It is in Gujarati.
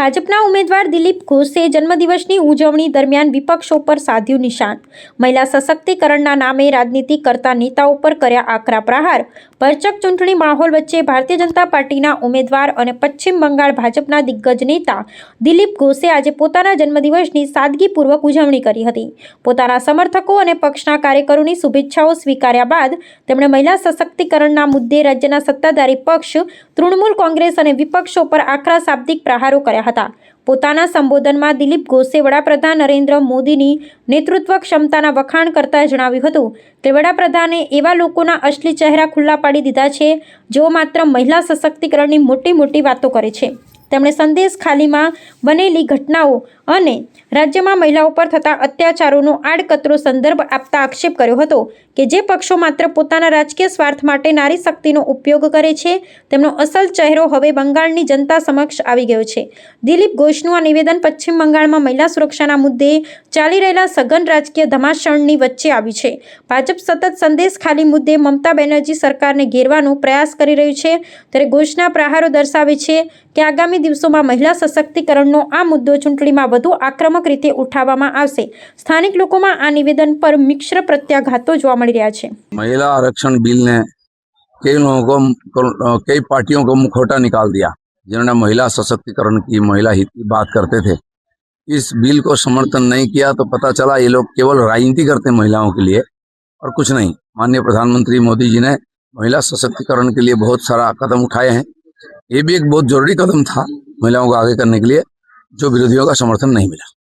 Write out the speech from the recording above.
ભાજપના ઉમેદવાર દિલીપ ઘોષે જન્મદિવસની ઉજવણી દરમિયાન વિપક્ષો પર સાધ્યું નિશાન। મહિલા સશક્તિકરણના નામે રાજનીતિ કરતા નેતાઓ પર કર્યા આકરા પ્રહાર। ભરચક ચૂંટણી માહોલ વચ્ચે ભારતીય જનતા પાર્ટીના ઉમેદવાર અને પશ્ચિમ બંગાળ ભાજપના દિગ્ગજ નેતા દિલીપ ઘોષે આજે પોતાના જન્મદિવસની સાદગીપૂર્વક ઉજવણી કરી હતી। પોતાના સમર્થકો અને પક્ષના કાર્યકરોની શુભેચ્છાઓ સ્વીકાર્યા બાદ તેમણે મહિલા સશક્તિકરણના મુદ્દે રાજ્યના સત્તાધારી પક્ષ તૃણમૂલ કોંગ્રેસ અને વિપક્ષો પર આકરા શાબ્દિક પ્રહારો કર્યા હતા। પોતાના સંબોધનમાં દિલીપ ઘોષે વડાપ્રધાન નરેન્દ્ર મોદીની નેતૃત્વ ક્ષમતાના વખાણ કરતા જણાવ્યું હતું કે વડાપ્રધાને એવા લોકોના અસલી ચહેરા ખુલ્લા પાડી દીધા છે જેઓ માત્ર મહિલા સશક્તિકરણની મોટી મોટી વાતો કરે છે। તેમણે સંદેશ ખાલીમાં બનેલી ઘટનાઓ અને રાજ્યમાં મહિલાઓ પર થતા અત્યાચારોનો આડકતરો સંદર્ભ આપતા આક્ષેપ કર્યો હતો કે જે પક્ષો માત્ર પોતાના રાજકીય સ્વાર્થ માટે નારી શક્તિનો ઉપયોગ કરે છે તેમનો અસલ ચહેરો હવે બંગાળની જનતા સમક્ષ આવી ગયો છે। દિલીપ ઘોષનું આ નિવેદન પશ્ચિમ બંગાળમાં મહિલા સુરક્ષાના મુદ્દે ચાલી રહેલા સઘન રાજકીય ધમાસાણની વચ્ચે આવ્યું છે। ભાજપ સતત સંદેશ ખાલી મુદ્દે મમતા બેનર્જી સરકારને ઘેરવાનો પ્રયાસ કરી રહ્યું છે ત્યારે ઘોષના પ્રહારો દર્શાવે છે કે આગામી દિવસોમાં મહિલા સશક્તિકરણનો આ મુદ્દો ચૂંટણીમાં વધુ આક્રમક રીતે ઉઠાવવામાં આવશે। સ્થાનિક લોકોમાં આ નિવેદન પર મિશ્ર પ્રત્યાઘાતો જોવા મળી રહ્યા છે। महिला आरक्षण बिल ने कई पार्टियों को मुखौटा निकाल दिया जिन्होंने महिला सशक्तिकरण की, महिला हित की बात करते थे। इस बिल को समर्थन नहीं किया तो पता चला ये लोग केवल राजनीति करते हैं महिलाओं के लिए और कुछ नहीं। माननीय प्रधानमंत्री मोदी जी ने महिला सशक्तिकरण के लिए बहुत सारा कदम उठाए हैं। ये भी एक बहुत जरूरी कदम था महिलाओं को आगे करने के लिए, जो विरोधियों का समर्थन नहीं मिला।